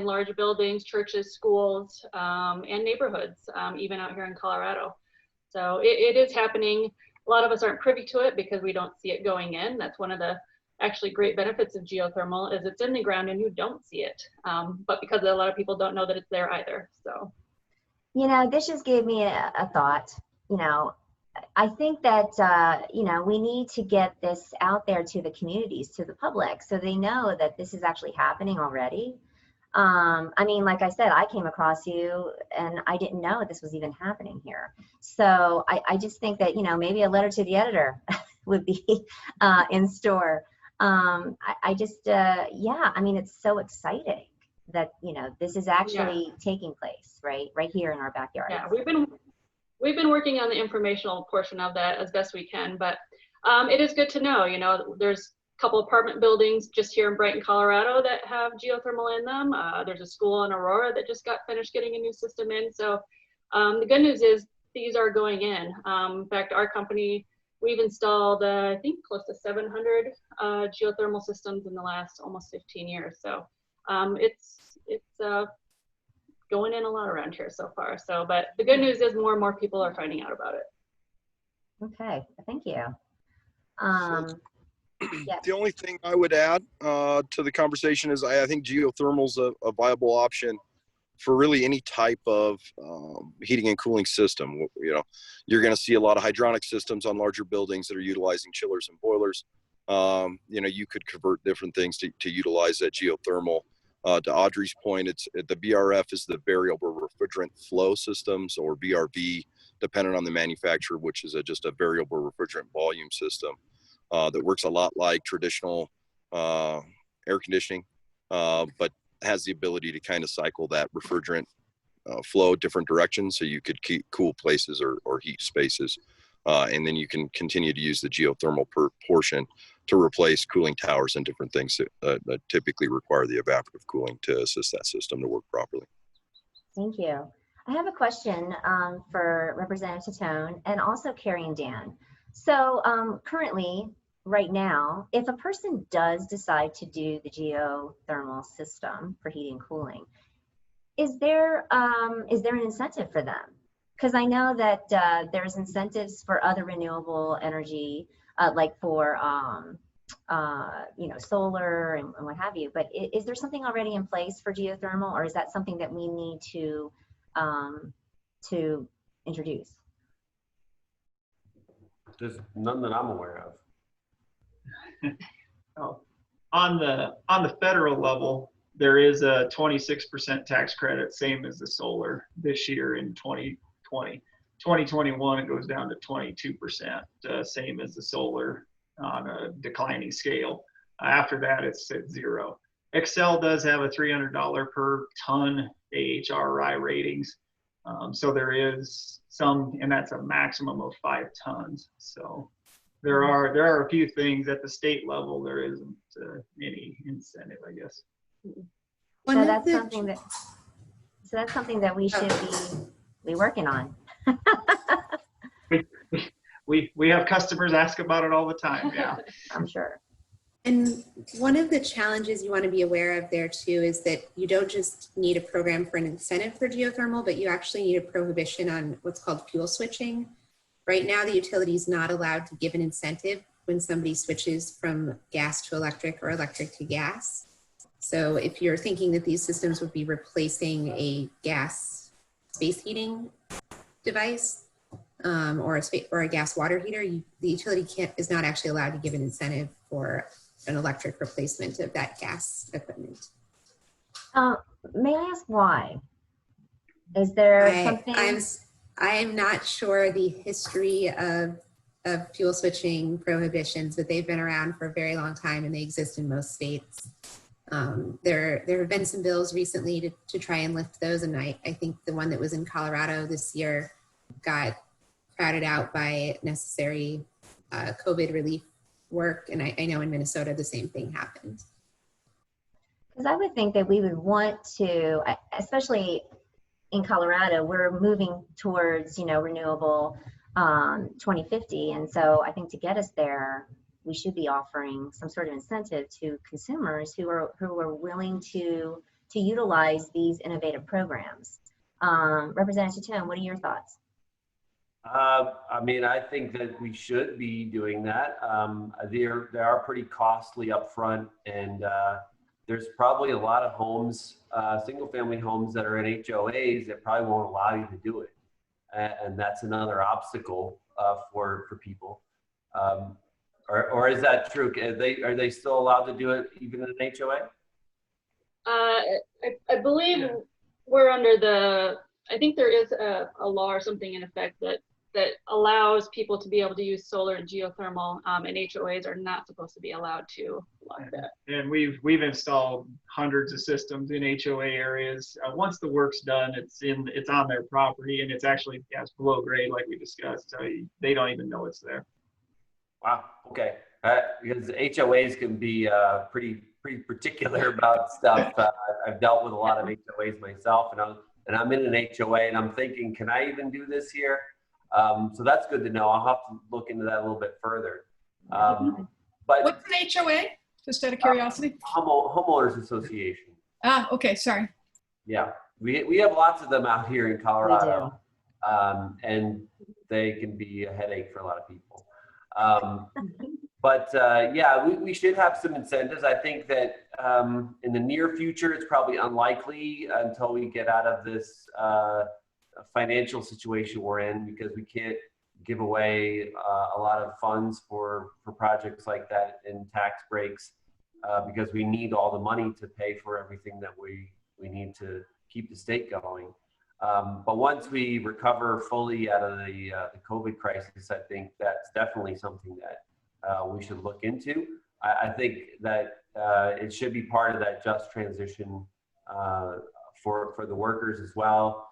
large buildings, churches, schools, and neighborhoods, even out here in Colorado. So it is happening. A lot of us aren't privy to it because we don't see it going in. That's one of the actually great benefits of geothermal is it's in the ground and you don't see it. But because a lot of people don't know that it's there either. So, you know, this just gave me a thought. You know, I think that, you know, we need to get this out there to the communities, to the public, so they know that this is actually happening already. I mean, like I said, I came across you and I didn't know this was even happening here. So I just think that, maybe a letter to the editor would be in store. I just, yeah, I mean, it's so exciting that, this is actually taking place right here in our backyard. Yeah, we've been working on the informational portion of that as best we can, but it is good to know, there's a couple apartment buildings just here in Brighton, Colorado that have geothermal in them. There's a school in Aurora that just got finished getting a new system in. So the good news is these are going in. In fact, our company, we've installed, I think, close to 700 geothermal systems in the last almost 15 years. So it's going in a lot around here so far. So, but the good news is more and more people are finding out about it. Okay, thank you. Yes. The only thing I would add to the conversation is I think geothermal is a viable option for really any type of heating and cooling system. You're going to see a lot of hydronic systems on larger buildings that are utilizing chillers and boilers. You could convert different things to utilize that geothermal. To Audrey's point, the VRF is the variable refrigerant flow systems, or VRV, depending on the manufacturer, which is just a variable refrigerant volume system that works a lot like traditional air conditioning, but has the ability to kind of cycle that refrigerant flow different directions, so you could keep cool places or heat spaces. And then you can continue to use the geothermal portion to replace cooling towers and different things that typically require the evaporative cooling to assist that system to work properly. Thank you. I have a question for Representative Titone and also Kari and Dan. So currently, right now, if a person does decide to do the geothermal system for heating and cooling, is there an incentive for them? Because I know that there's incentives for other renewable energy, like for solar and what have you. But is there something already in place for geothermal, or is that something that we need to introduce? There's none that I'm aware of. On the federal level, there is a 26% tax credit, same as the solar this year in 2020. 2021, it goes down to 22%, same as the solar on a declining scale. After that, it's at zero. Xcel does have a $300 per ton AHRI ratings. So there is some, and that's a maximum of 5 tons. So there are a few things at the state level. There isn't any incentive, I guess. So that's something that we should be working on. we have customers ask about it all the time. Yeah, I'm sure. And one of the challenges you want to be aware of there too is that you don't just need a program for an incentive for geothermal, but you actually need a prohibition on what's called fuel switching. Right now, the utility is not allowed to give an incentive when somebody switches from gas to electric or electric to gas. So if you're thinking that these systems would be replacing a gas space heating device or a gas water heater, the utility is not actually allowed to give an incentive for an electric replacement of that gas equipment. May I ask why? Is there something? I am not sure the history of fuel switching prohibitions, but they've been around for a very long time and they exist in most states. There have been some bills recently to try and lift those, and I think the one that was in Colorado this year got crowded out by necessary COVID relief work, and I know in Minnesota the same thing happened. Because I would think that we would want to, especially in Colorado, we're moving towards renewable 2050, and so I think to get us there, we should be offering some sort of incentive to consumers who are willing to utilize these innovative programs. Representative Titone, what are your thoughts? I mean, I think that we should be doing that. They are pretty costly upfront, and there's probably a lot of homes, single-family homes that are in HOAs that probably won't allow you to do it, and that's another obstacle for people. Or is that true? Are they still allowed to do it even in an HOA? I believe we're under the, I think there is a law or something in effect that allows people to be able to use solar and geothermal, and HOAs are not supposed to be allowed to block that. And we've installed hundreds of systems in HOA areas. Once the work's done, it's on their property, and it's actually it's below grade, like we discussed. So they don't even know it's there. Wow. Okay. Because HOAs can be pretty particular about stuff. I've dealt with a lot of HOAs myself, and I'm in an HOA, and I'm thinking, can I even do this here? So that's good to know. I'll have to look into that a little bit further. But What's an HOA? Just out of curiosity. Homeowners Association. Ah, okay. Sorry. Yeah, we have lots of them out here in Colorado, and they can be a headache for a lot of people. But yeah, we should have some incentives. I think that in the near future, it's probably unlikely until we get out of this financial situation we're in, because we can't give away a lot of funds for projects like that in tax breaks, because we need all the money to pay for everything that we need to keep the state going. But once we recover fully out of the COVID crisis, I think that's definitely something that we should look into. I think that it should be part of that just transition for the workers as well.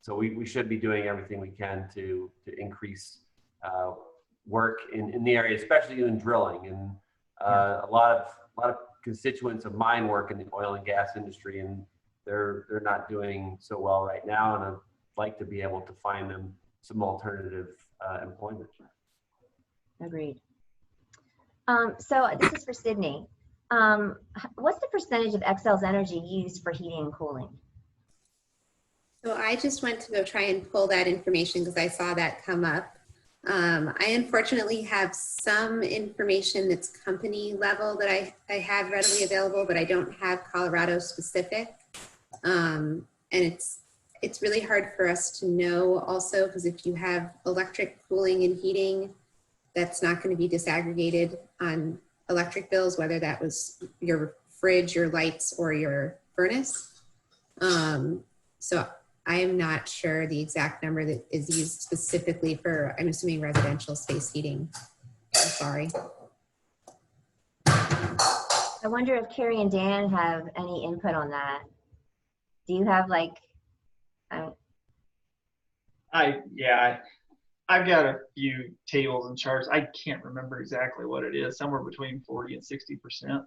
So we should be doing everything we can to increase work in the area, especially in drilling. And a lot of constituents of mine work in the oil and gas industry, and they're not doing so well right now. And I'd like to be able to find them some alternative employment. Agreed. So this is for Sydnie. What's the percentage of Xcel's energy used for heating and cooling? So I just went to go try and pull that information because I saw that come up. I unfortunately have some information that's company level that I have readily available, but I don't have Colorado specific. And it's really hard for us to know also, because if you have electric cooling and heating, that's not going to be disaggregated on electric bills, whether that was your fridge, your lights, or your furnace. So I am not sure the exact number that is used specifically for, I'm assuming, residential space heating. I'm sorry. I wonder if Kari and Dan have any input on that. Do you have like, I've got a few tables and charts. I can't remember exactly what it is, somewhere between 40 and 60%.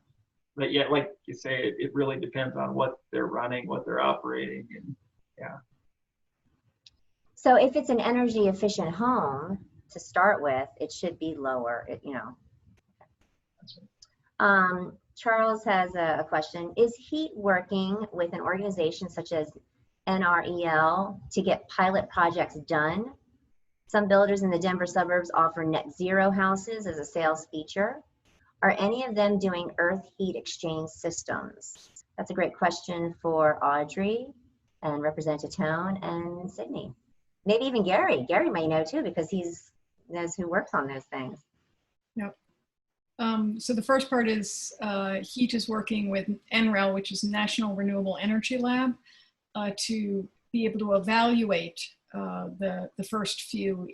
But yeah, like you say, it really depends on what they're running, what they're operating, and yeah. so if it's an energy efficient home to start with, it should be lower, you know. That's right. Charles has a question. Is HEET working with an organization such as NREL to get pilot projects done? Some builders in the Denver suburbs offer net zero houses as a sales feature. Are any of them doing earth heat exchange systems? That's a great question for Audrey and Representative Titone and Sydnie. Maybe even Gary. Gary may know too, because he knows who works on those things. Yep. So the first part is HEET is working with NREL, which is National Renewable Energy Lab, to be able to evaluate the first few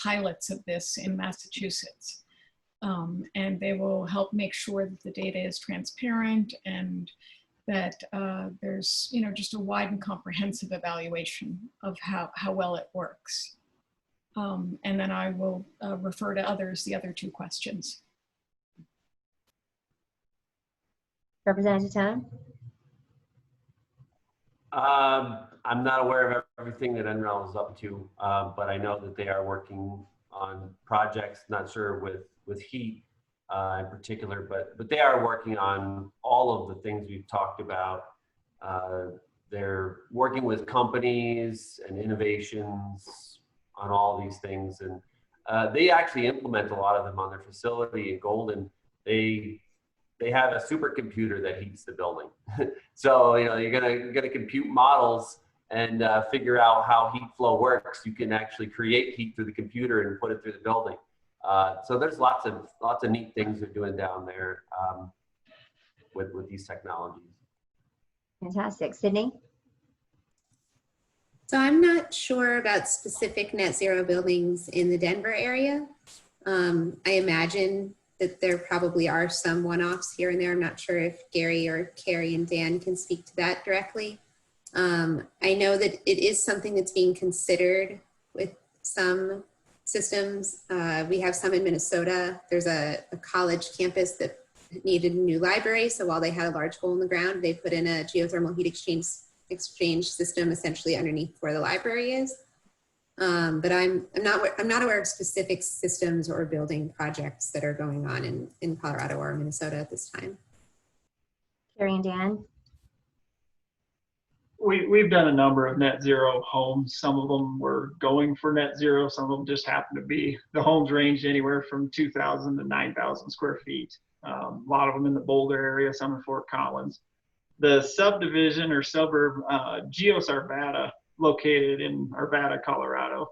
pilots of this in Massachusetts. And they will help make sure that the data is transparent and that there's, you know, just a wide and comprehensive evaluation of how well it works. And then I will refer to others, the other two questions. Representative Titone? I'm not aware of everything that NREL is up to, but I know that they are working on projects, not sure with HEET in particular, but they are working on all of the things we've talked about. They're working with companies and innovations on all these things, and they actually implement a lot of them on their facility in Golden. They have a supercomputer that heats the building. So, you know, you're gonna compute models and figure out how heat flow works. You can actually create heat through the computer and put it through the building. So there's lots of neat things they're doing down there with these technologies. Fantastic. Sydney? So I'm not sure about specific net zero buildings in the Denver area. I imagine that there probably are some one-offs here and there. I'm not sure if Gary or Kari and Dan can speak to that directly. I know that it is something that's being considered with some systems. We have some in Minnesota. There's a college campus that needed a new library. So while they had a large hole in the ground, they put in a geothermal heat exchange system essentially underneath where the library is. But I'm not aware of specific systems or building projects that are going on in Colorado or Minnesota at this time. Kari and Dan? We've done a number of net zero homes. Some of them were going for net zero. Some of them just happened to be, the homes ranged anywhere from 2,000 to 9,000 square feet. A lot of them in the Boulder area, some in Fort Collins. The subdivision or suburb, Geos Arvada, located in Arvada, Colorado.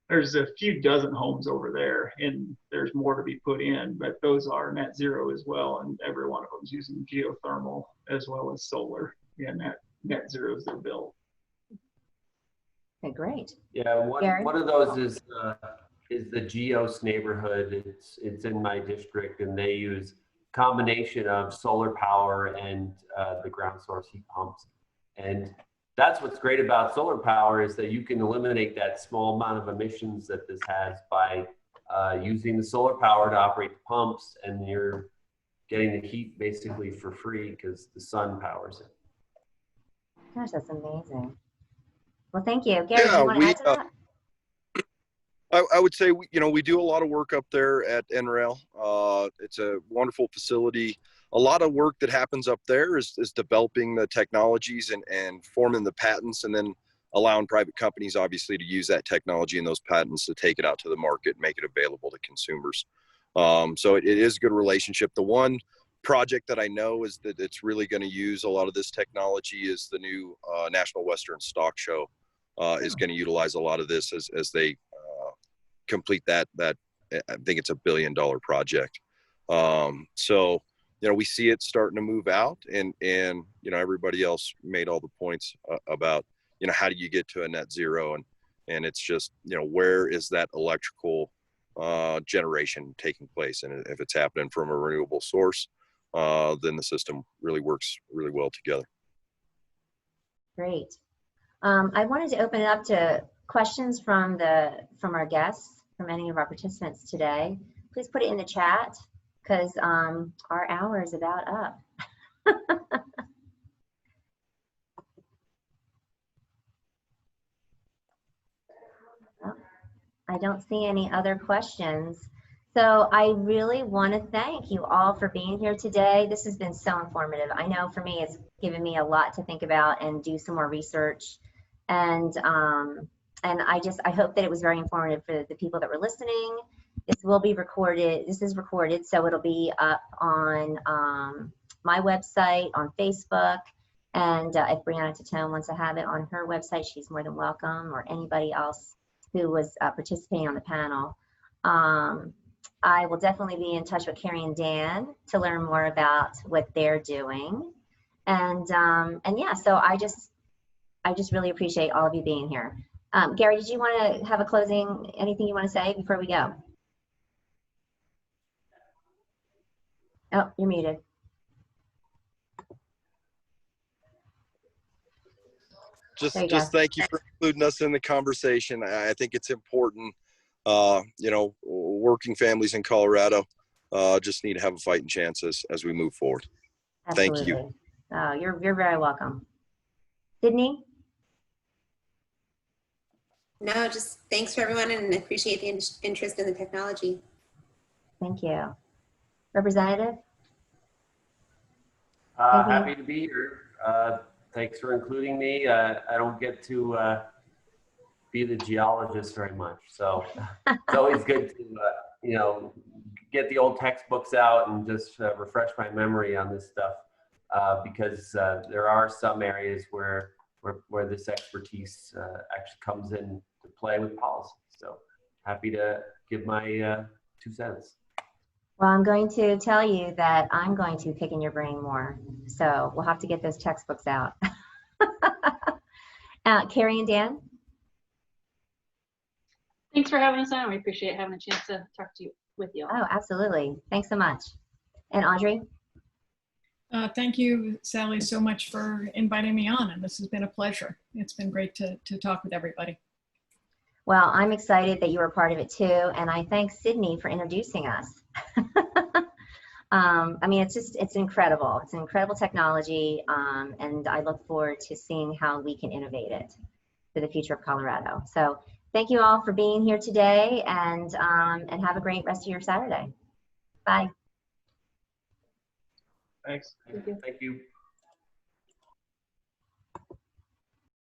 There's a few dozen homes over there, and there's more to be put in, but those are net zero as well, and every one of them is using geothermal as well as solar. Yeah, net zeros they're built. Okay, great. Yeah, one of those is the Geos neighborhood. It's in my district, and they use combination of solar power and the ground source heat pumps. And that's what's great about solar power, is that you can eliminate that small amount of emissions that this has by using the solar power to operate the pumps, and you're getting the heat basically for free because the sun powers it. Gosh, that's amazing. Well, thank you. Gary, do you want to add to that? I would say, we do a lot of work up there at NREL. It's a wonderful facility. A lot of work that happens up there is developing the technologies and forming the patents, and then allowing private companies, obviously, to use that technology and those patents to take it out to the market and make it available to consumers. So it is a good relationship. The one project that I know is that it's really going to use a lot of this technology is the new National Western Stock Show is going to utilize a lot of this as they complete that I think it's $1 billion project. So we see it starting to move out, and everybody else made all the points about how do you get to a net zero, and it's just where is that electrical generation taking place, and if it's happening from a renewable source, then the system really works really well together. Great. I wanted to open it up to questions from our guests, from any of our participants today. Please put it in the chat, because our hour is about up. I don't see any other questions. So I really want to thank you all for being here today. This has been so informative. I know for me, it's given me a lot to think about and do some more research. And I hope that it was very informative for the people that were listening. This will be recorded. This is recorded, so it'll be up on my website, on Facebook. And if Brianna Titone wants to have it on her website, she's more than welcome, or anybody else who was participating on the panel. I will definitely be in touch with Kari and Dan to learn more about what they're doing. And yeah, so I just really appreciate all of you being here. Gary, did you want to have a closing, anything you want to say before we go? Oh, you're muted. Just thank you for including us in the conversation. I think it's important. Working families in Colorado just need to have a fighting chance as we move forward. Absolutely. Thank you. Oh, you're very welcome. Sydney? No, just thanks for everyone, and I appreciate the interest in the technology. Thank you. Representative? Happy to be here. Thanks for including me. I don't get to be the geologist very much, so it's always good to get the old textbooks out and just refresh my memory on this stuff, because there are some areas where this expertise actually comes in to play with policy. So happy to give my 2 cents. Well, I'm going to tell you that I'm going to pick in your brain more. So we'll have to get those textbooks out. Kari and Dan? Thanks for having us on. We appreciate having a chance to talk to you with you. Oh, absolutely. Thanks so much. And Audrey? Thank you, Sally, so much for inviting me on, and this has been a pleasure. It's been great to talk with everybody. Well, I'm excited that you were part of it too, and I thank Sydnie for introducing us. I mean, it's incredible. It's an incredible technology, and I look forward to seeing how we can innovate it for the future of Colorado. So thank you all for being here today, and have a great rest of your Saturday. Bye. Thanks. Thank you.